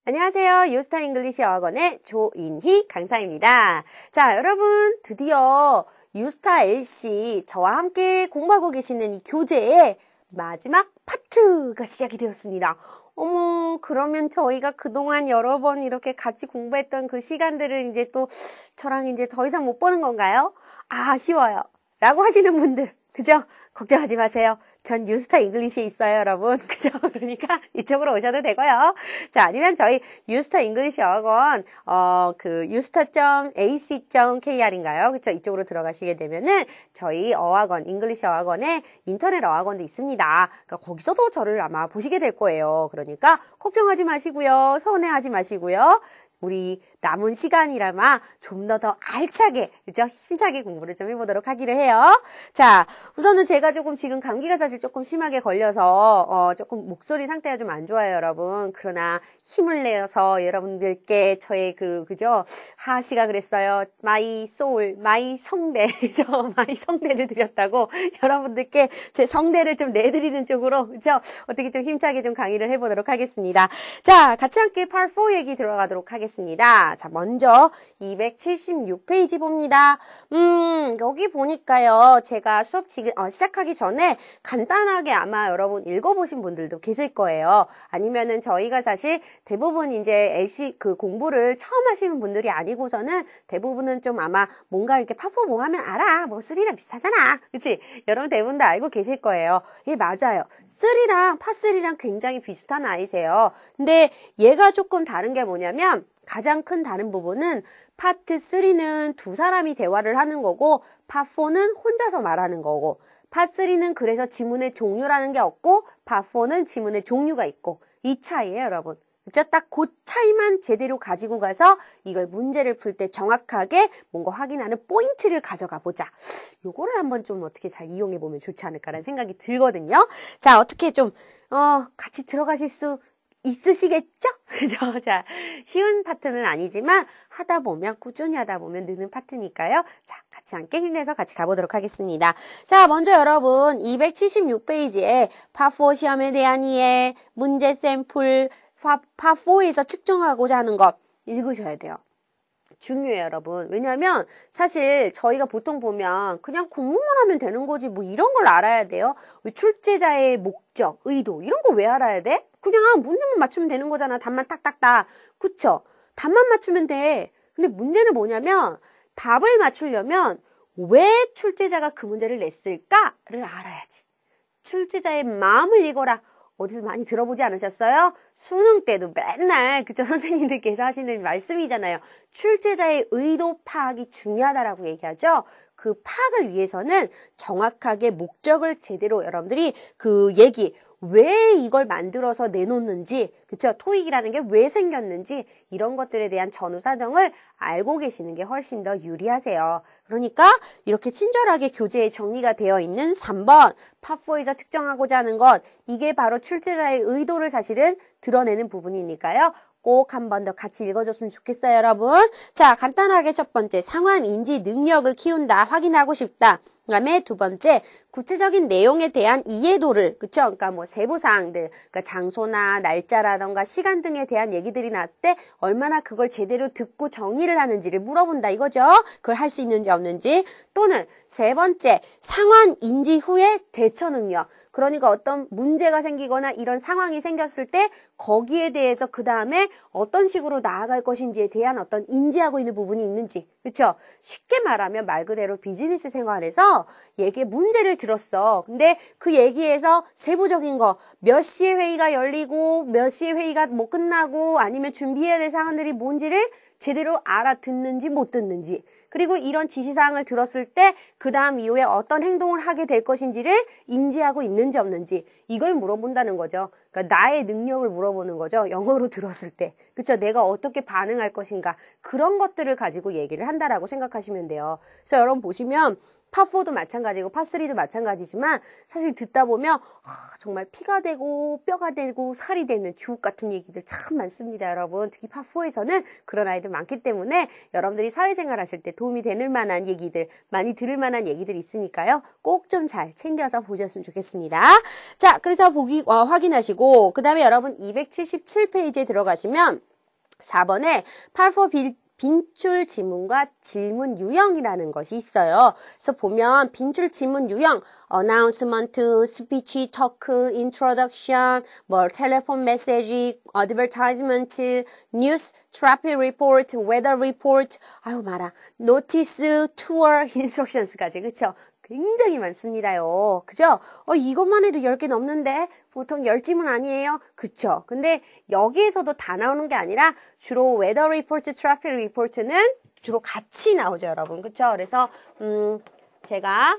안녕하세요. 유스타 잉글리시 어학원의 조인희 강사입니다. 자, 여러분 드디어 유스타 LC 저와 함께 공부하고 계시는 이 교재의 마지막 파트가 시작이 되었습니다. 어머, 그러면 저희가 그동안 여러 번 이렇게 같이 공부했던 그 시간들을 이제 또 저랑 이제 더 이상 못 보는 건가요? 아쉬워요. 라고 하시는 분들, 그죠? 걱정하지 마세요. 전 유스타 잉글리시에 있어요, 여러분. 그죠? 그러니까 이쪽으로 오셔도 되고요. 자, 아니면 저희 유스타 잉글리시 어학원, 유스타.ac.kr인가요? 그쵸? 이쪽으로 들어가시게 되면은 저희 어학원, 잉글리시 어학원에 인터넷 어학원도 있습니다. 그러니까 거기서도 저를 아마 보시게 될 거예요. 그러니까 걱정하지 마시고요. 서운해하지 마시고요. 우리 남은 시간이라마 좀 더 알차게, 그죠? 힘차게 공부를 좀 해보도록 하기로 해요. 자, 우선은 제가 조금 지금 감기가 사실 조금 심하게 걸려서, 조금 목소리 상태가 좀 안 좋아요, 여러분. 그러나 힘을 내서 여러분들께 저의 그죠? 하하씨가 그랬어요. 마이 소울, 마이 성대, 그죠? 마이 성대를 드렸다고 여러분들께 제 성대를 좀 내드리는 쪽으로, 그죠? 어떻게 좀 힘차게 좀 강의를 해보도록 하겠습니다. 자, 같이 함께 Part 4 얘기 들어가도록 하겠습니다. 자, 먼저 276페이지 봅니다. 여기 보니까요. 제가 수업 시작하기 전에 간단하게 아마 여러분 읽어보신 분들도 계실 거예요. 아니면은 저희가 사실 대부분 이제 LC 공부를 처음 하시는 분들이 아니고서는 대부분은 좀 아마 뭔가 이렇게 파4 뭐 하면 알아. 뭐 3랑 비슷하잖아. 그치? 여러분 대부분 다 알고 계실 거예요. 예, 맞아요. 3랑 파3랑 굉장히 비슷한 아이세요. 근데 얘가 조금 다른 게 뭐냐면 가장 큰 다른 부분은 파트 3는 두 사람이 대화를 하는 거고 파4는 혼자서 말하는 거고 파3는 그래서 지문의 종류라는 게 없고 파4는 지문의 종류가 있고 이 차이예요, 여러분. 그쵸? 딱 그 차이만 제대로 가지고 가서 이걸 문제를 풀 때 정확하게 뭔가 확인하는 포인트를 가져가 보자. 요거를 한번 좀 어떻게 잘 이용해 보면 좋지 않을까라는 생각이 들거든요. 자, 어떻게 좀 같이 들어가실 수 있으시겠죠? 그죠? 자, 쉬운 파트는 아니지만 하다 보면 꾸준히 하다 보면 느는 파트니까요. 자, 같이 함께 힘내서 같이 가보도록 하겠습니다. 자, 먼저 여러분 276페이지에 파4 시험에 대한 이해, 문제 샘플, 파4에서 측정하고자 하는 것 읽으셔야 돼요. 중요해요, 여러분. 왜냐하면 사실 저희가 보통 보면 그냥 공부만 하면 되는 거지 뭐 이런 걸 알아야 돼요. 출제자의 목적, 의도 이런 거 왜 알아야 돼? 그냥 문제만 맞추면 되는 거잖아. 답만 딱딱딱. 그쵸? 답만 맞추면 돼. 근데 문제는 뭐냐면 답을 맞추려면 왜 출제자가 그 문제를 냈을까를 알아야지. 출제자의 마음을 읽어라. 어디서 많이 들어보지 않으셨어요? 수능 때도 맨날 그쵸 선생님들께서 하시는 말씀이잖아요. 출제자의 의도 파악이 중요하다라고 얘기하죠. 그 파악을 위해서는 정확하게 목적을 제대로 여러분들이 왜 이걸 만들어서 내놓는지, 그쵸? 토익이라는 게 왜 생겼는지, 이런 것들에 대한 전후 사정을 알고 계시는 게 훨씬 더 유리하세요. 그러니까, 이렇게 친절하게 교재에 정리가 되어 있는 3번, 파4에서 측정하고자 하는 것, 이게 바로 출제자의 의도를 사실은 드러내는 부분이니까요. 꼭 한 번 더 같이 읽어줬으면 좋겠어요, 여러분. 자, 간단하게 첫 번째, 상황 인지 능력을 키운다, 확인하고 싶다. 그 다음에 두 번째, 구체적인 내용에 대한 이해도를, 그쵸? 그러니까 뭐 세부사항들, 그러니까 장소나 날짜라던가 시간 등에 대한 얘기들이 나왔을 때 얼마나 그걸 제대로 듣고 정의를 하는지를 물어본다 이거죠? 그걸 할 수 있는지 없는지. 또는 세 번째, 상황 인지 후에 대처 능력. 그러니까 어떤 문제가 생기거나 이런 상황이 생겼을 때 거기에 대해서 그 다음에 어떤 식으로 나아갈 것인지에 대한 어떤 인지하고 있는 부분이 있는지. 그쵸? 쉽게 말하면 말 그대로 비즈니스 생활에서 문제를 들었어. 근데 그 얘기에서 세부적인 거, 몇 시에 회의가 열리고, 몇 시에 회의가 뭐 끝나고, 아니면 준비해야 될 사항들이 뭔지를 제대로 알아듣는지 못 듣는지, 그리고 이런 지시사항을 들었을 때 그 다음 이후에 어떤 행동을 하게 될 것인지를 인지하고 있는지 없는지, 이걸 물어본다는 거죠. 그러니까 나의 능력을 물어보는 거죠. 영어로 들었을 때. 그쵸? 내가 어떻게 반응할 것인가. 그런 것들을 가지고 얘기를 한다라고 생각하시면 돼요. 그래서 여러분 보시면 파4도 마찬가지고 파3도 마찬가지지만 사실 듣다 보면 정말 피가 되고 뼈가 되고 살이 되는 주옥 같은 얘기들 참 많습니다, 여러분. 특히 파4에서는 그런 아이들 많기 때문에 여러분들이 사회생활 하실 때 도움이 되는 만한 얘기들, 많이 들을 만한 얘기들이 있으니까요. 꼭 좀 잘 챙겨서 보셨으면 좋겠습니다. 자, 그래서 확인하시고 그 다음에 여러분 277페이지에 들어가시면 4번에 팔4 빈출 지문과 질문 유형이라는 것이 있어요. 그래서 보면 빈출 지문 유형, announcement, speech, talk, introduction, 뭐 telephone message, advertisement, news, traffic report, weather report, 아유 말아, notice, tour, instructions까지 그쵸? 굉장히 많습니다요. 그죠? 이것만 해도 10개 넘는데 보통 10지문 아니에요? 그쵸? 근데 여기에서도 다 나오는 게 아니라 주로 weather report, traffic report는 주로 같이 나오죠, 여러분. 그쵸? 그래서 제가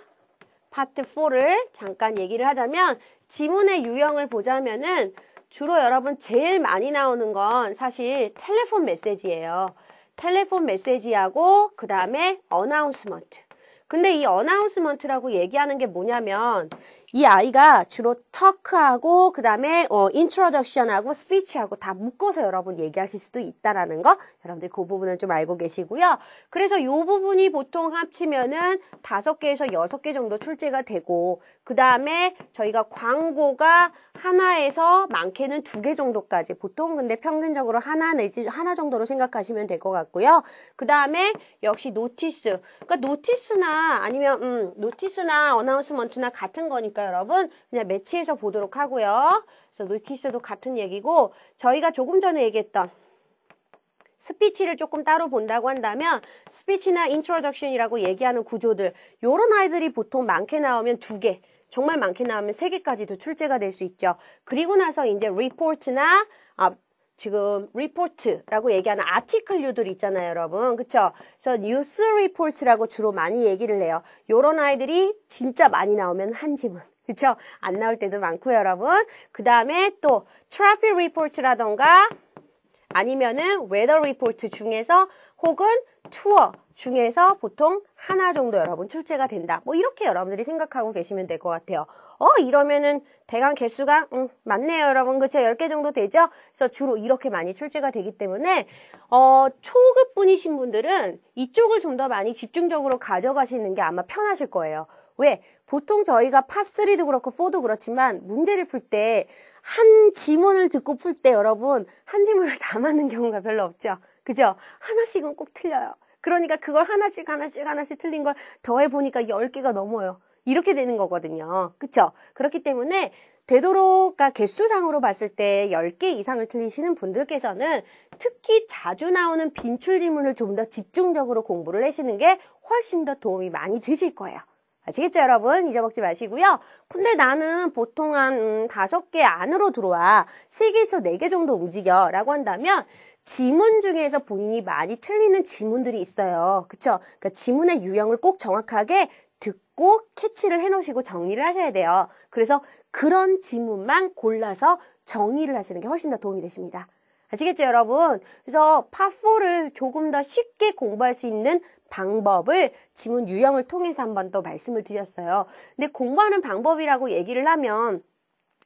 파트 4를 잠깐 얘기를 하자면 지문의 유형을 보자면은 주로 여러분 제일 많이 나오는 건 사실 텔레폰 메시지예요. 텔레폰 메시지하고 그 다음에 어나운스먼트. 근데 이 어나운스먼트라고 얘기하는 게 뭐냐면 이 아이가 주로 터크하고 그 다음에 인트로덕션하고 스피치하고 다 묶어서 여러분 얘기하실 수도 있다라는 거 여러분들 그 부분은 좀 알고 계시고요. 그래서 이 부분이 보통 합치면은 5개에서 6개 정도 출제가 되고 그 다음에 저희가 광고가 하나에서 많게는 2개 정도까지 보통 근데 평균적으로 하나 내지 하나 정도로 생각하시면 될 것 같고요. 그 다음에 역시 노티스. 그러니까 노티스나 아니면 노티스나 어나운스먼트나 같은 거니까 여러분 그냥 매치해서 보도록 하고요. 그래서 노티스도 같은 얘기고 저희가 조금 전에 얘기했던 스피치를 조금 따로 본다고 한다면 스피치나 인트로덕션이라고 얘기하는 구조들 요런 아이들이 보통 많게 나오면 2개 정말 많게 나오면 3개까지도 출제가 될 수 있죠. 그리고 나서 이제 리포트나 지금 리포트라고 얘기하는 아티클류들 있잖아요, 여러분. 그쵸? 그래서 뉴스 리포트라고 주로 많이 얘기를 해요. 요런 아이들이 진짜 많이 나오면 한 지문. 그쵸? 안 나올 때도 많고요, 여러분. 그 다음에 또 트래픽 리포트라던가 아니면은 웨더 리포트 중에서 혹은 투어 중에서 보통 하나 정도 여러분 출제가 된다. 뭐 이렇게 여러분들이 생각하고 계시면 될 것 같아요. 이러면은 대강 개수가 많네요, 여러분. 그쵸? 10개 정도 되죠? 그래서 주로 이렇게 많이 출제가 되기 때문에 초급 분이신 분들은 이쪽을 좀 더 많이 집중적으로 가져가시는 게 아마 편하실 거예요. 왜? 보통 저희가 파3도 그렇고 4도 그렇지만 문제를 풀 때 한 지문을 듣고 풀 때 여러분 한 지문을 다 맞는 경우가 별로 없죠. 그죠? 하나씩은 꼭 틀려요. 그러니까 그걸 하나씩 틀린 걸 더해보니까 10개가 넘어요. 이렇게 되는 거거든요. 그쵸? 그렇기 때문에 되도록 개수상으로 봤을 때 10개 이상을 틀리시는 분들께서는 특히 자주 나오는 빈출 지문을 좀 더 집중적으로 공부를 하시는 게 훨씬 더 도움이 많이 되실 거예요. 아시겠죠, 여러분? 잊어먹지 마시고요. 근데 나는 보통 한 5개 안으로 들어와. 3개에서 4개 정도 움직여. 라고 한다면 지문 중에서 본인이 많이 틀리는 지문들이 있어요. 그쵸? 그러니까 지문의 유형을 꼭 정확하게 듣고 캐치를 해놓으시고 정리를 하셔야 돼요. 그래서 그런 지문만 골라서 정리를 하시는 게 훨씬 더 도움이 되십니다. 아시겠죠, 여러분? 그래서 파4를 조금 더 쉽게 공부할 수 있는 방법을 지문 유형을 통해서 한번 더 말씀을 드렸어요. 근데 공부하는 방법이라고 얘기를 하면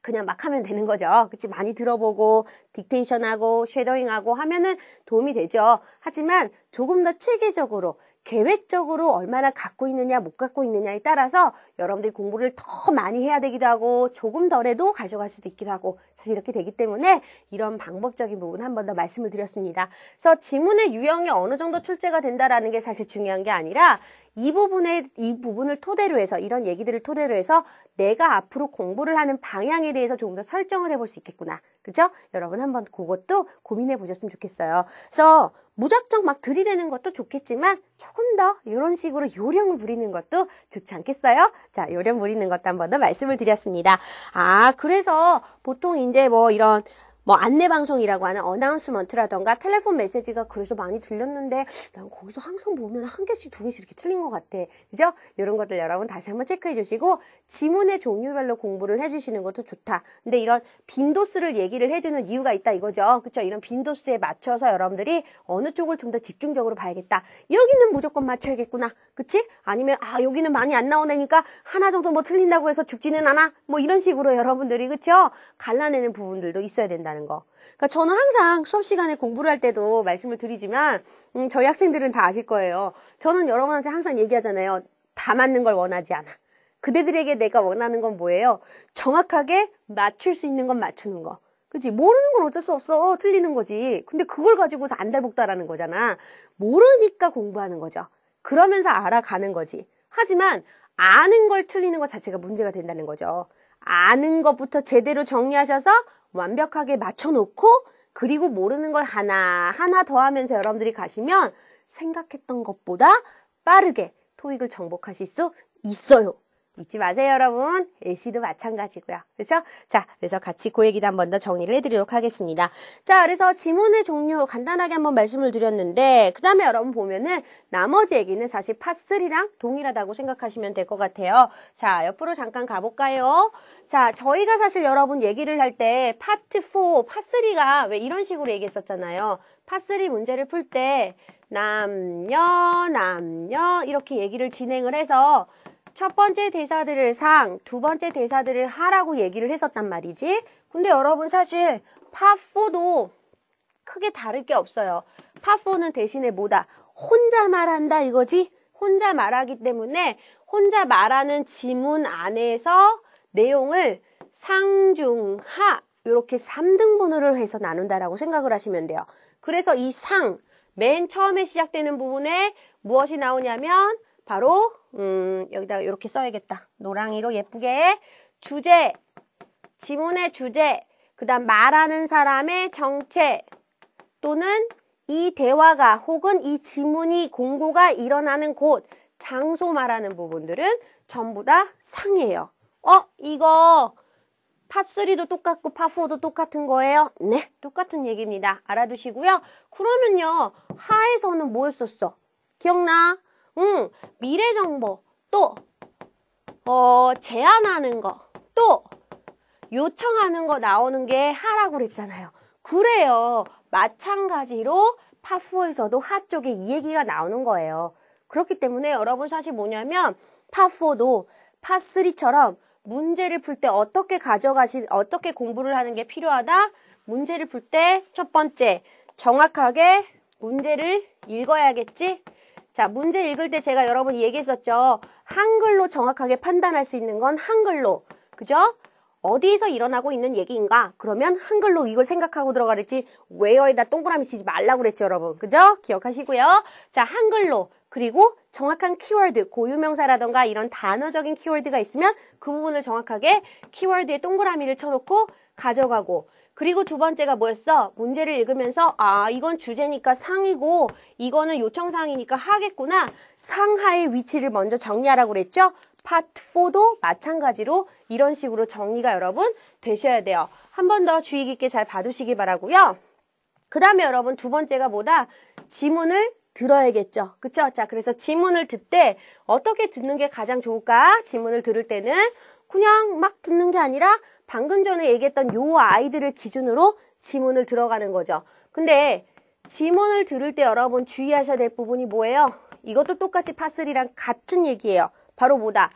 그냥 막 하면 되는 거죠. 그치? 많이 들어보고 딕테이션하고 쉐도잉하고 하면은 도움이 되죠. 하지만 조금 더 체계적으로 계획적으로 얼마나 갖고 있느냐 못 갖고 있느냐에 따라서 여러분들이 공부를 더 많이 해야 되기도 하고 조금 덜해도 가져갈 수도 있기도 하고 사실 이렇게 되기 때문에 이런 방법적인 부분 한 번 더 말씀을 드렸습니다. 그래서 지문의 유형이 어느 정도 출제가 된다라는 게 사실 중요한 게 아니라 이 부분을 토대로 해서 이런 얘기들을 토대로 해서 내가 앞으로 공부를 하는 방향에 대해서 조금 더 설정을 해볼 수 있겠구나. 그죠? 여러분 한번 그것도 고민해 보셨으면 좋겠어요. 그래서 무작정 막 들이대는 것도 좋겠지만 조금 더 이런 식으로 요령을 부리는 것도 좋지 않겠어요? 자, 요령 부리는 것도 한 번 더 말씀을 드렸습니다. 그래서 보통 이제 이런 안내방송이라고 하는 어나운스먼트라던가 텔레폰 메시지가 그래서 많이 들렸는데 난 거기서 항상 보면 1개씩 2개씩 이렇게 틀린 것 같아. 그죠? 이런 것들 여러분 다시 한번 체크해 주시고 지문의 종류별로 공부를 해주시는 것도 좋다. 근데 이런 빈도수를 얘기를 해주는 이유가 있다 이거죠. 그쵸? 이런 빈도수에 맞춰서 여러분들이 어느 쪽을 좀 더 집중적으로 봐야겠다. 여기는 무조건 맞춰야겠구나. 그치? 아니면 여기는 많이 안 나오니까 하나 정도 틀린다고 해서 죽지는 않아? 이런 식으로 여러분들이 그쵸? 갈라내는 부분들도 있어야 된다. 거. 그러니까 저는 항상 수업 시간에 공부를 할 때도 말씀을 드리지만 저희 학생들은 다 아실 거예요. 저는 여러분한테 항상 얘기하잖아요. 다 맞는 걸 원하지 않아. 그대들에게 내가 원하는 건 뭐예요? 정확하게 맞출 수 있는 건 맞추는 거. 그치? 모르는 건 어쩔 수 없어. 틀리는 거지. 근데 그걸 가지고서 안달복달하는 거잖아. 모르니까 공부하는 거죠. 그러면서 알아가는 거지. 하지만 아는 걸 틀리는 것 자체가 문제가 된다는 거죠. 아는 것부터 제대로 정리하셔서 완벽하게 맞춰놓고 그리고 모르는 걸 하나 더 하면서 여러분들이 가시면 생각했던 것보다 빠르게 토익을 정복하실 수 있어요. 잊지 마세요, 여러분. LC도 마찬가지고요. 그렇죠? 자, 그래서 같이 그 얘기도 한 번 더 정리를 해드리도록 하겠습니다. 자, 그래서 지문의 종류 간단하게 한번 말씀을 드렸는데 그 다음에 여러분 보면은 나머지 얘기는 사실 파3랑 동일하다고 생각하시면 될 것 같아요. 자, 옆으로 잠깐 가볼까요? 자, 저희가 사실 여러분 얘기를 할 때 파트 4, 파3가 왜 이런 식으로 얘기했었잖아요. 파3 문제를 풀 때 남녀 이렇게 얘기를 진행을 해서 첫 번째 대사들을 상, 두 번째 대사들을 하라고 얘기를 했었단 말이지. 근데 여러분 사실 파4도 크게 다를 게 없어요. 파4는 대신에 뭐다? 혼자 말한다 이거지? 혼자 말하기 때문에 혼자 말하는 지문 안에서 내용을 상, 중, 하 이렇게 3등분으로 해서 나눈다라고 생각을 하시면 돼요. 그래서 이 상, 맨 처음에 시작되는 부분에 무엇이 나오냐면 바로 여기다가 이렇게 써야겠다. 노랑이로 예쁘게 주제, 지문의 주제, 그 다음 말하는 사람의 정체 또는 이 대화가 혹은 이 지문이 공고가 일어나는 곳, 장소 말하는 부분들은 전부 다 상이에요. 이거 파3도 똑같고 파4도 똑같은 거예요? 네, 똑같은 얘기입니다. 알아두시고요. 그러면요, 하에서는 뭐였었어? 기억나? 미래 정보, 또 제안하는 거, 또 요청하는 거 나오는 게 하라고 그랬잖아요. 그래요. 마찬가지로 파4에서도 하 쪽에 이 얘기가 나오는 거예요. 그렇기 때문에 여러분 사실 뭐냐면 파4도 파3처럼 문제를 풀 때 어떻게 공부를 하는 게 필요하다? 문제를 풀 때 첫 번째, 정확하게 문제를 읽어야겠지? 자, 문제 읽을 때 제가 여러분 얘기했었죠. 한글로 정확하게 판단할 수 있는 건 한글로. 그죠? 어디에서 일어나고 있는 얘기인가? 그러면 한글로 이걸 생각하고 들어가랬지. 웨어에다 동그라미 치지 말라고 그랬죠, 여러분. 그죠? 기억하시고요. 자, 한글로. 그리고 정확한 키워드, 고유명사라던가 이런 단어적인 키워드가 있으면 그 부분을 정확하게 키워드에 동그라미를 쳐놓고 가져가고. 그리고 두 번째가 뭐였어? 문제를 읽으면서 이건 주제니까 상이고 이거는 요청사항이니까 하겠구나. 상하의 위치를 먼저 정리하라고 그랬죠? 파트 4도 마찬가지로 이런 식으로 정리가 여러분 되셔야 돼요. 한 번 더 주의 깊게 잘 봐두시기 바라고요. 그 다음에 여러분 두 번째가 뭐다? 지문을 들어야겠죠. 그쵸? 자, 그래서 지문을 듣때 어떻게 듣는 게 가장 좋을까? 지문을 들을 때는 그냥 막 듣는 게 아니라 방금 전에 얘기했던 요 아이들을 기준으로 지문을 들어가는 거죠. 근데 지문을 들을 때 여러분 주의하셔야 될 부분이 뭐예요? 이것도 똑같이 파3랑 같은 얘기예요. 바로 뭐다?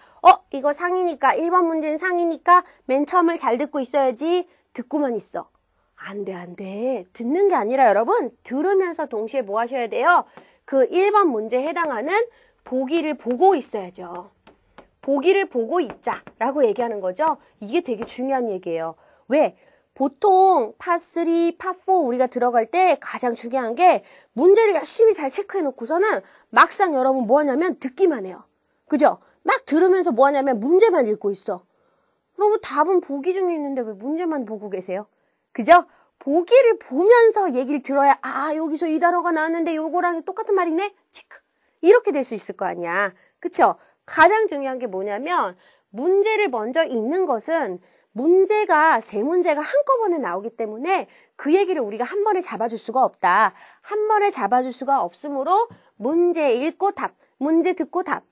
이거 상이니까 1번 문제는 상이니까 맨 처음을 잘 듣고 있어야지. 듣고만 있어. 안 돼. 듣는 게 아니라 여러분 들으면서 동시에 뭐 하셔야 돼요? 그 1번 문제에 해당하는 보기를 보고 있어야죠. 보기를 보고 있자라고 얘기하는 거죠. 이게 되게 중요한 얘기예요. 왜? 보통 파3, 파4 우리가 들어갈 때 가장 중요한 게 문제를 열심히 잘 체크해 놓고서는 막상 여러분 뭐 하냐면 듣기만 해요. 그죠? 막 들으면서 뭐 하냐면 문제만 읽고 있어. 그러면 답은 보기 중에 있는데 왜 문제만 보고 계세요? 그죠? 보기를 보면서 얘기를 들어야 여기서 이 단어가 나왔는데 요거랑 똑같은 말이네? 체크. 이렇게 될 수 있을 거 아니야. 그쵸? 가장 중요한 게 뭐냐면 문제를 먼저 읽는 것은 문제가 세 문제가 한꺼번에 나오기 때문에 그 얘기를 우리가 한 번에 잡아줄 수가 없다. 한 번에 잡아줄 수가 없으므로 문제 읽고 답, 문제 듣고 답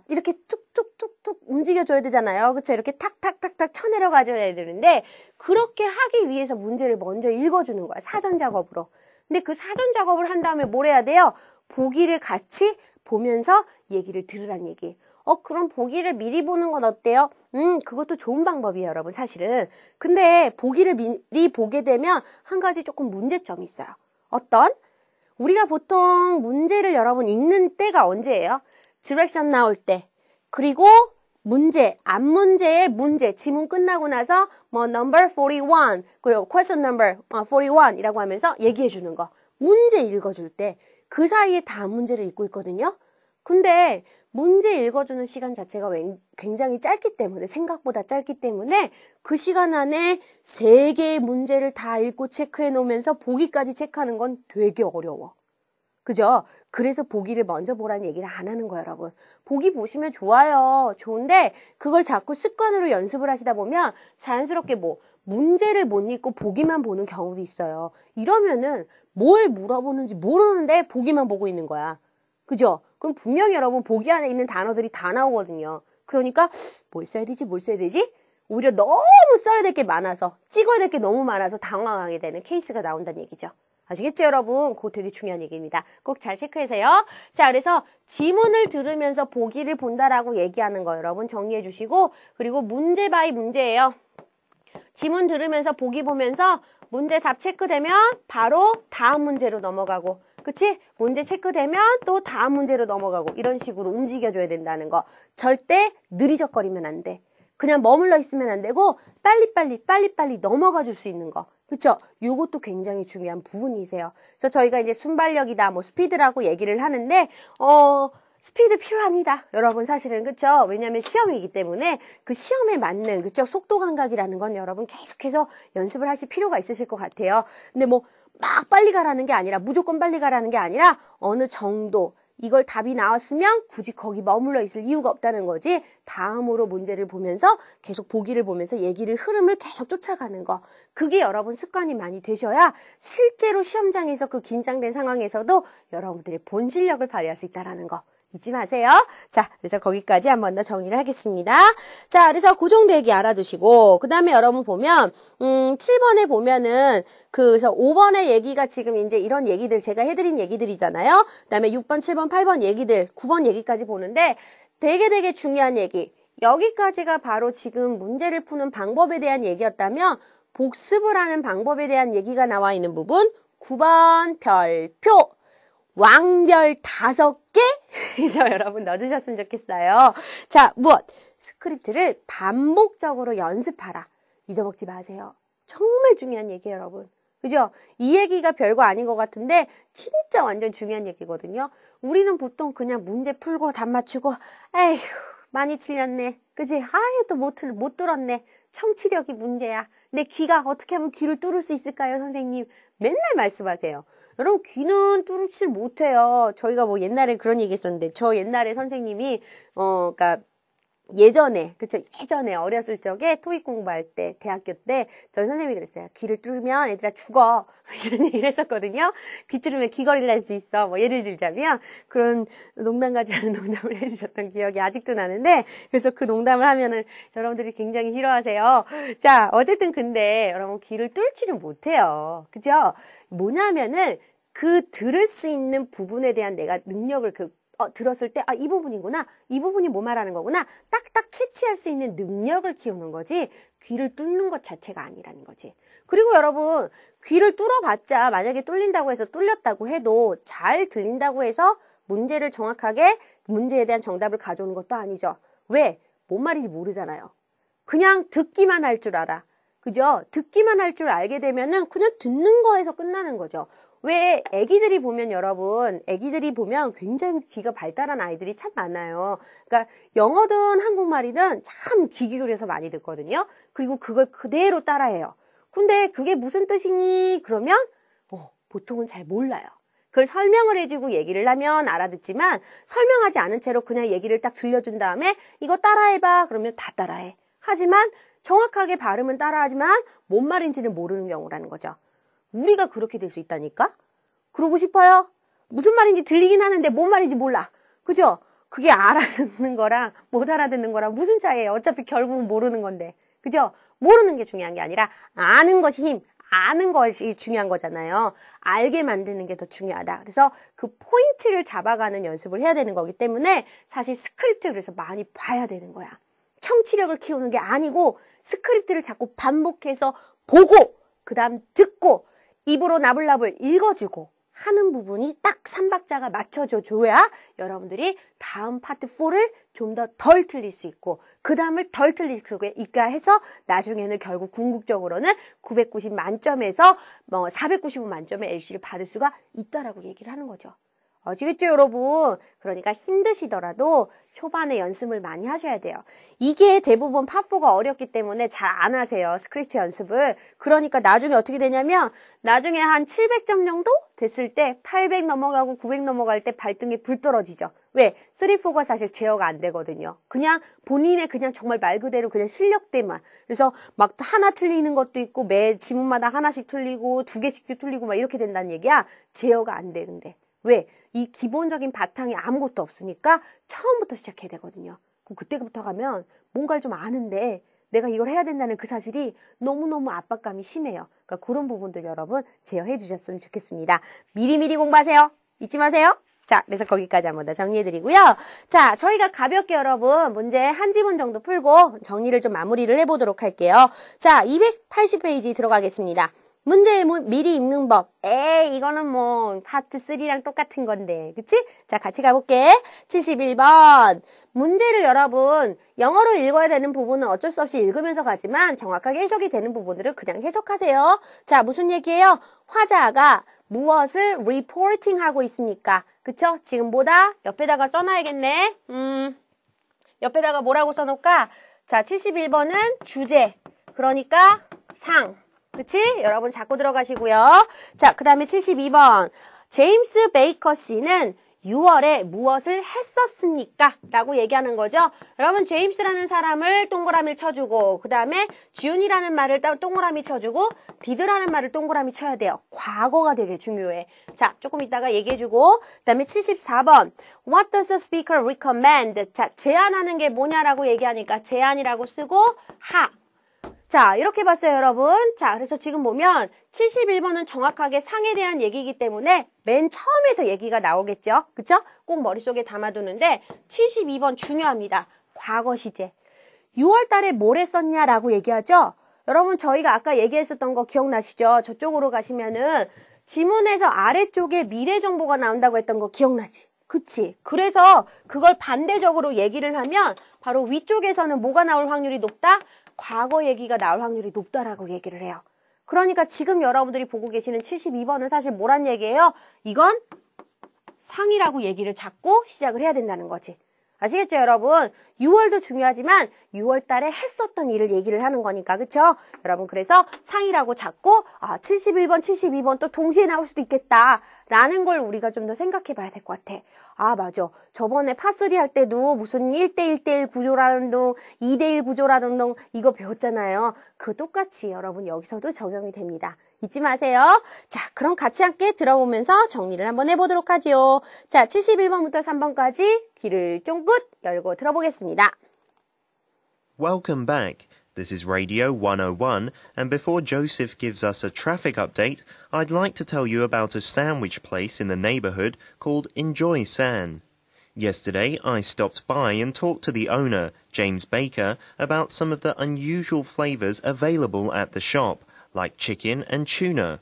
이렇게 툭툭툭툭 움직여줘야 되잖아요. 그쵸? 이렇게 탁탁탁탁 쳐내려가줘야 되는데 그렇게 하기 위해서 문제를 먼저 읽어주는 거야. 사전 작업으로. 근데 그 사전 작업을 한 다음에 뭘 해야 돼요? 보기를 같이 보면서 얘기를 들으란 얘기. 그럼 보기를 미리 보는 건 어때요? 그것도 좋은 방법이에요, 여러분, 사실은. 근데 보기를 미리 보게 되면 한 가지 조금 문제점이 있어요. 어떤? 우리가 보통 문제를 여러분 읽는 때가 언제예요? 디렉션 나올 때. 그리고 문제, 앞문제의 문제, 지문 끝나고 나서 뭐 number 41, 그리고 question number 41이라고 하면서 얘기해 주는 거. 문제 읽어줄 때 그 사이에 다음 문제를 읽고 있거든요. 근데 문제 읽어주는 시간 자체가 굉장히 짧기 때문에, 생각보다 짧기 때문에 그 시간 안에 3개의 문제를 다 읽고 체크해 놓으면서 보기까지 체크하는 건 되게 어려워. 그죠? 그래서 보기를 먼저 보라는 얘기를 안 하는 거예요, 여러분. 보기 보시면 좋아요. 좋은데 그걸 자꾸 습관으로 연습을 하시다 보면 자연스럽게 문제를 못 읽고 보기만 보는 경우도 있어요. 이러면은 뭘 물어보는지 모르는데 보기만 보고 있는 거야. 그죠? 그럼 분명히 여러분 보기 안에 있는 단어들이 다 나오거든요. 그러니까 뭘 써야 되지? 뭘 써야 되지? 오히려 너무 써야 될 게 많아서, 찍어야 될 게 너무 많아서 당황하게 되는 케이스가 나온다는 얘기죠. 아시겠죠, 여러분? 그거 되게 중요한 얘기입니다. 꼭 잘 체크하세요. 자, 그래서 지문을 들으면서 보기를 본다라고 얘기하는 거 여러분 정리해 주시고, 그리고 문제 바이 문제예요. 지문 들으면서 보기 보면서 문제 답 체크되면 바로 다음 문제로 넘어가고, 그치? 문제 체크되면 또 다음 문제로 넘어가고, 이런 식으로 움직여줘야 된다는 거. 절대 느리적거리면 안 돼. 그냥 머물러 있으면 안 되고 빨리빨리 넘어가 줄 수 있는 거. 그쵸? 요것도 굉장히 중요한 부분이세요. 그래서 저희가 이제 순발력이다, 스피드라고 얘기를 하는데, 스피드 필요합니다. 여러분 사실은, 그쵸? 왜냐면 시험이기 때문에 그 시험에 맞는, 그쵸? 속도 감각이라는 건 여러분 계속해서 연습을 하실 필요가 있으실 것 같아요. 근데 막 빨리 가라는 게 아니라, 무조건 빨리 가라는 게 아니라, 어느 정도, 이걸 답이 나왔으면 굳이 거기 머물러 있을 이유가 없다는 거지. 다음으로 문제를 보면서 계속 보기를 보면서 흐름을 계속 쫓아가는 거. 그게 여러분 습관이 많이 되셔야 실제로 시험장에서 그 긴장된 상황에서도 여러분들의 본 실력을 발휘할 수 있다는 거. 잊지 마세요. 자, 그래서 거기까지 한 번 더 정리를 하겠습니다. 자, 그래서 그 정도 얘기 알아두시고, 그 다음에 여러분 보면, 7번에 보면은, 그래서 5번의 얘기가 지금 이제 이런 얘기들, 제가 해드린 얘기들이잖아요. 그 다음에 6번, 7번, 8번 얘기들, 9번 얘기까지 보는데, 되게 중요한 얘기. 여기까지가 바로 지금 문제를 푸는 방법에 대한 얘기였다면, 복습을 하는 방법에 대한 얘기가 나와 있는 부분, 9번 별표. 왕별 5개? 그래서 여러분 넣어주셨으면 좋겠어요. 자, 무엇? 스크립트를 반복적으로 연습하라. 잊어먹지 마세요. 정말 중요한 얘기예요, 여러분. 그죠? 이 얘기가 별거 아닌 것 같은데 진짜 완전 중요한 얘기거든요. 우리는 보통 그냥 문제 풀고 답 맞추고 에휴 많이 틀렸네. 그지? 아유 또 못 들었네. 청취력이 문제야. 내 귀가 어떻게 하면 귀를 뚫을 수 있을까요, 선생님? 맨날 말씀하세요. 여러분 귀는 뚫지 못해요. 저희가 옛날에 그런 얘기 했었는데, 저 옛날에 선생님이 그러니까 예전에 어렸을 적에 토익 공부할 때, 대학교 때 저희 선생님이 그랬어요. 귀를 뚫으면 애들아 죽어. 이런 얘기를 했었거든요. 귀 뚫으면 귀걸이를 날 수 있어. 예를 들자면 그런 농담 같지 않은 농담을 해주셨던 기억이 아직도 나는데, 그래서 그 농담을 하면은 여러분들이 굉장히 싫어하세요. 자, 어쨌든 근데 여러분 귀를 뚫지는 못해요. 그죠? 뭐냐면은 그 들을 수 있는 부분에 대한 내가 능력을 들었을 때, 이 부분이구나. 이 부분이 뭐 말하는 거구나. 딱딱 캐치할 수 있는 능력을 키우는 거지, 귀를 뚫는 것 자체가 아니라는 거지. 그리고 여러분, 귀를 뚫어봤자, 만약에 뚫린다고 해서 뚫렸다고 해도 잘 들린다고 해서 문제를 정확하게, 문제에 대한 정답을 가져오는 것도 아니죠. 왜? 뭔 말인지 모르잖아요. 그냥 듣기만 할 줄 알아. 그죠? 듣기만 할 줄 알게 되면은 그냥 듣는 거에서 끝나는 거죠. 왜 애기들이 보면 굉장히 귀가 발달한 아이들이 참 많아요. 그러니까 영어든 한국말이든 참 귀 기울여서 많이 듣거든요. 그리고 그걸 그대로 따라해요. 근데 그게 무슨 뜻이니? 그러면 보통은 잘 몰라요. 그걸 설명을 해주고 얘기를 하면 알아듣지만, 설명하지 않은 채로 그냥 얘기를 딱 들려준 다음에 이거 따라해봐 그러면 다 따라해. 하지만 정확하게 발음은 따라하지만 뭔 말인지는 모르는 경우라는 거죠. 우리가 그렇게 될 수 있다니까? 그러고 싶어요? 무슨 말인지 들리긴 하는데 뭔 말인지 몰라. 그죠? 그게 알아듣는 거랑 못 알아듣는 거랑 무슨 차이예요? 어차피 결국은 모르는 건데. 그죠? 모르는 게 중요한 게 아니라 아는 것이 중요한 거잖아요. 알게 만드는 게 더 중요하다. 그래서 그 포인트를 잡아가는 연습을 해야 되는 거기 때문에 사실 스크립트 그래서 많이 봐야 되는 거야. 청취력을 키우는 게 아니고 스크립트를 자꾸 반복해서 보고, 그 다음 듣고, 입으로 나불나불 읽어주고 하는 부분이 딱 3박자가 맞춰져 줘야 여러분들이 다음 파트 4를 좀 더 덜 틀릴 수 있고 그 다음을 덜 틀릴 수 있게 해서 나중에는 결국 궁극적으로는 990 만점에서 495 만점의 LC를 받을 수가 있다라고 얘기를 하는 거죠. 아시겠죠, 여러분? 그러니까 힘드시더라도 초반에 연습을 많이 하셔야 돼요. 이게 대부분 파4가 어렵기 때문에 잘 안 하세요. 스크립트 연습을. 그러니까 나중에 어떻게 되냐면 나중에 한 700점 정도 됐을 때 800 넘어가고 900 넘어갈 때 발등에 불 떨어지죠. 왜? 3, 4가 사실 제어가 안 되거든요. 그냥 본인의 그냥 정말 말 그대로 그냥 실력대만. 그래서 막 하나 틀리는 것도 있고 매 지문마다 하나씩 틀리고 2개씩도 틀리고 막 이렇게 된다는 얘기야. 제어가 안 되는데. 왜? 이 기본적인 바탕이 아무것도 없으니까 처음부터 시작해야 되거든요. 그럼 그때부터 가면 뭔가를 좀 아는데 내가 이걸 해야 된다는 그 사실이 너무너무 압박감이 심해요. 그러니까 그런 부분들 여러분 제어해 주셨으면 좋겠습니다. 미리미리 공부하세요. 잊지 마세요. 자, 그래서 거기까지 한번 더 정리해드리고요. 자, 저희가 가볍게 여러분 문제 한 지문 정도 풀고 정리를 좀 마무리를 해보도록 할게요. 자, 280페이지 들어가겠습니다. 문제의 미리 읽는 법. 이거는 뭐 파트 3랑 똑같은 건데. 그치? 자, 같이 가볼게. 71번. 문제를 여러분 영어로 읽어야 되는 부분은 어쩔 수 없이 읽으면서 가지만 정확하게 해석이 되는 부분들은 그냥 해석하세요. 자, 무슨 얘기예요? 화자가 무엇을 리포팅하고 있습니까? 그쵸? 지금 뭐다? 옆에다가 써놔야겠네. 옆에다가 뭐라고 써놓을까? 자, 71번은 주제. 그러니까 상. 그치? 여러분 잡고 들어가시고요. 자, 그 다음에 72번. 제임스 베이커 씨는 6월에 무엇을 했었습니까? 라고 얘기하는 거죠. 여러분 제임스라는 사람을 동그라미를 쳐주고 그 다음에 준이라는 말을 동그라미 쳐주고 did라는 말을 동그라미 쳐야 돼요. 과거가 되게 중요해. 자, 조금 이따가 얘기해주고 그 다음에 74번. What does the speaker recommend? 자, 제안하는 게 뭐냐라고 얘기하니까 제안이라고 쓰고 하. 자, 이렇게 봤어요, 여러분. 자, 그래서 지금 보면 71번은 정확하게 상에 대한 얘기이기 때문에 맨 처음에서 얘기가 나오겠죠? 그쵸? 꼭 머릿속에 담아두는데 72번 중요합니다. 과거 시제. 6월 달에 뭘 했었냐라고 얘기하죠? 여러분, 저희가 아까 얘기했었던 거 기억나시죠? 저쪽으로 가시면은 지문에서 아래쪽에 미래 정보가 나온다고 했던 거 기억나지? 그치? 그래서 그걸 반대적으로 얘기를 하면 바로 위쪽에서는 뭐가 나올 확률이 높다? 과거 얘기가 나올 확률이 높다라고 얘기를 해요. 그러니까 지금 여러분들이 보고 계시는 72번은 사실 뭐란 얘기예요? 이건 상이라고 얘기를 잡고 시작을 해야 된다는 거지. 아시겠죠, 여러분? 6월도 중요하지만 6월 달에 했었던 일을 얘기를 하는 거니까, 그쵸? 여러분, 그래서 상이라고 잡고, 71번, 72번 또 동시에 나올 수도 있겠다. 라는 걸 우리가 좀 더 생각해 봐야 될 것 같아. 맞아. 저번에 파3 할 때도 무슨 1대1대1 구조라는 둥, 2대1 구조라는 둥, 이거 배웠잖아요. 그 똑같이 여러분 여기서도 적용이 됩니다. 잊지 마세요. 자, 그럼 같이 함께 들어보면서 정리를 한번 해보도록 하죠. 자, 71번부터 3번까지 귀를 쫑긋 열고 들어보겠습니다. Welcome back. This is Radio 101, and before Joseph gives us a traffic update, I'd like to tell you about a sandwich place in the neighborhood called Enjoy San. Yesterday, I stopped by and talked to the owner, James Baker, about some of the unusual flavors available at the shop, like chicken and tuna.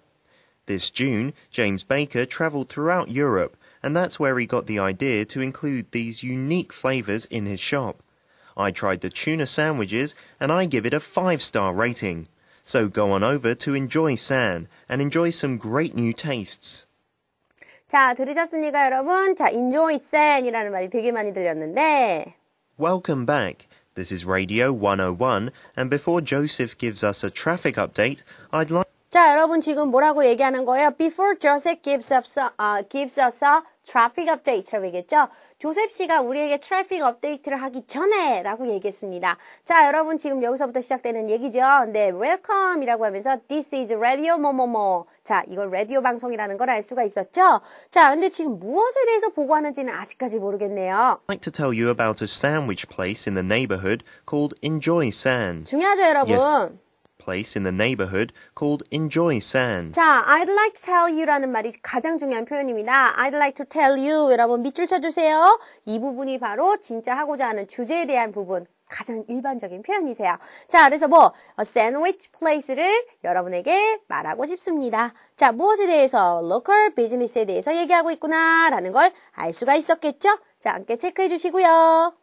This June, James Baker traveled throughout Europe, and that's where he got the idea to include these unique flavors in his shop. I tried the tuna sandwiches, and I give it a 5-star rating. So go on over to Enjoy San and enjoy some great new tastes. 자, 들으셨습니까, 여러분? 자, Enjoy San이라는 말이 되게 많이 들렸는데. Welcome back. This is Radio 101, and before Joseph gives us a traffic update, I'd like... 자, 여러분 지금 뭐라고 얘기하는 거예요? Before Joseph gives us a traffic update라고 얘기했죠? 조셉 씨가 우리에게 트래픽 업데이트를 하기 전에 라고 얘기했습니다. 자, 여러분 지금 여기서부터 시작되는 얘기죠. 네, welcome이라고 하면서 this is radio 뭐뭐뭐. 자, 이걸 라디오 방송이라는 걸 알 수가 있었죠? 자, 근데 지금 무엇에 대해서 보고하는지는 아직까지 모르겠네요. I'd like to tell you about a sandwich place in the neighborhood called Enjoy San. 중요하죠, 여러분? Yes. Place in the neighborhood called Enjoy San. 자, I'd like to tell you라는 말이 가장 중요한 표현입니다. I'd like to tell you. 여러분 밑줄 쳐주세요. 이 부분이 바로 진짜 하고자 하는 주제에 대한 부분. 가장 일반적인 표현이세요. 자, 그래서 뭐 a sandwich place를 여러분에게 말하고 싶습니다. 자, 무엇에 대해서? local business에 대해서 얘기하고 있구나 라는 걸 알 수가 있었겠죠? 자, 함께 체크해 주시고요.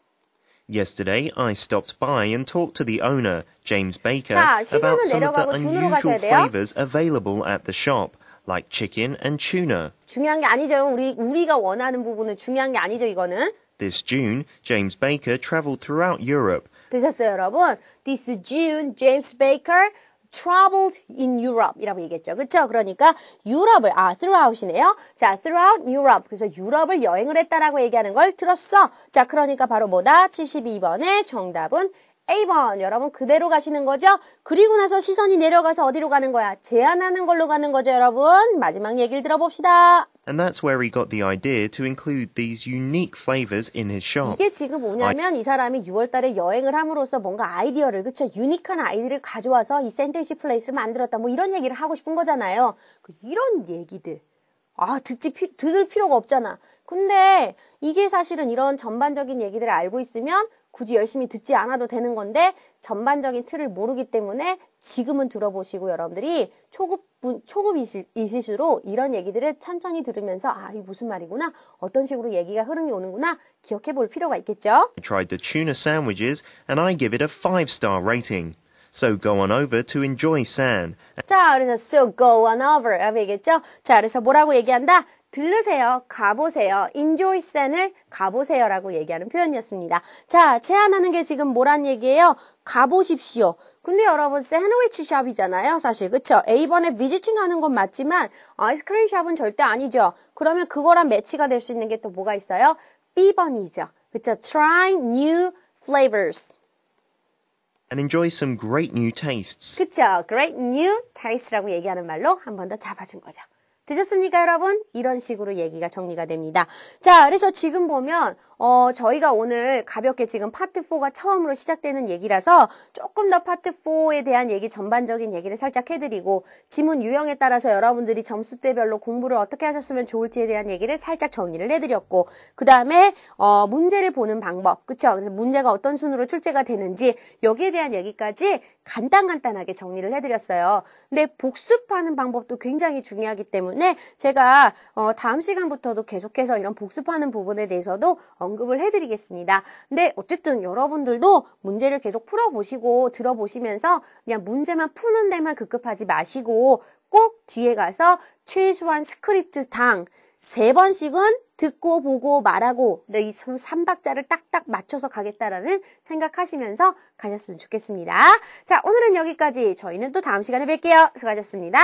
Yesterday, I stopped by and talked to the owner, James Baker, 자, about 시선은 some of the 내려가고 준으로 unusual 가셔야 돼요. flavors available at the shop, like chicken and tuna. 중요한 게 아니죠. 우리가 원하는 부분은 중요한 게 아니죠, 이거는. This June, James Baker traveled throughout Europe. 드셨어요, 여러분? This June, James Baker traveled in Europe 이라고 얘기했죠. 그쵸? 그러니까 유럽을, throughout이네요. 자, throughout Europe. 그래서 유럽을 여행을 했다라고 얘기하는 걸 들었어. 자, 그러니까 바로 뭐다? 72번의 정답은 A번. 여러분 그대로 가시는 거죠? 그리고 나서 시선이 내려가서 어디로 가는 거야? 제안하는 걸로 가는 거죠, 여러분. 마지막 얘기를 들어봅시다. And that's where he got the idea to include these unique flavors in his shop. 이게 지금 뭐냐면 이 사람이 6월 달에 여행을 함으로써 뭔가 아이디어를, 그쵸? 유니크한 아이디어를 가져와서 이 샌드위치 플레이스를 만들었다. 뭐 이런 얘기를 하고 싶은 거잖아요. 이런 얘기들. 들을 필요가 없잖아. 근데 이게 사실은 이런 전반적인 얘기들을 알고 있으면 굳이 열심히 듣지 않아도 되는 건데 전반적인 틀을 모르기 때문에 지금은 들어보시고 여러분들이 초급이실수록 이런 얘기들을 천천히 들으면서 이게 무슨 말이구나, 어떤 식으로 얘기가 흐름이 오는구나 기억해 볼 필요가 있겠죠? I tried the tuna sandwiches and I give it a 5-star rating. So go on over to enjoy San. 자, 그래서 so go on over 라고 얘기했죠? 자, 그래서 뭐라고 얘기한다? 들르세요, 가보세요, enjoy San을 가보세요 라고 얘기하는 표현이었습니다. 자, 제안하는 게 지금 뭐란 얘기예요? 가보십시오. 근데 여러분 샌드위치 샵이잖아요, 사실. 그쵸? A번에 비지팅 하는 건 맞지만 아이스크림 샵은 절대 아니죠. 그러면 그거랑 매치가 될 수 있는 게 또 뭐가 있어요? B번이죠. 그쵸? Trying new flavors. And enjoy some great new tastes. 그쵸? Great new tastes라고 얘기하는 말로 한 번 더 잡아준 거죠. 되셨습니까, 여러분? 이런 식으로 얘기가 정리가 됩니다. 자, 그래서 지금 보면 저희가 오늘 가볍게 지금 파트 4가 처음으로 시작되는 얘기라서 조금 더 파트 4에 대한 얘기, 전반적인 얘기를 살짝 해드리고 지문 유형에 따라서 여러분들이 점수대별로 공부를 어떻게 하셨으면 좋을지에 대한 얘기를 살짝 정리를 해드렸고, 그 다음에 문제를 보는 방법, 그쵸? 그래서 문제가 어떤 순으로 출제가 되는지 여기에 대한 얘기까지 간단하게 정리를 해드렸어요. 근데 복습하는 방법도 굉장히 중요하기 때문에 제가 다음 시간부터도 계속해서 이런 복습하는 부분에 대해서도 언급을 해드리겠습니다. 근데 어쨌든 여러분들도 문제를 계속 풀어보시고 들어보시면서 그냥 문제만 푸는 데만 급급하지 마시고 꼭 뒤에 가서 최소한 스크립트당 3번씩은 듣고 보고 말하고 이 3박자를 딱딱 맞춰서 가겠다라는 생각하시면서 가셨으면 좋겠습니다. 자, 오늘은 여기까지. 저희는 또 다음 시간에 뵐게요. 수고하셨습니다.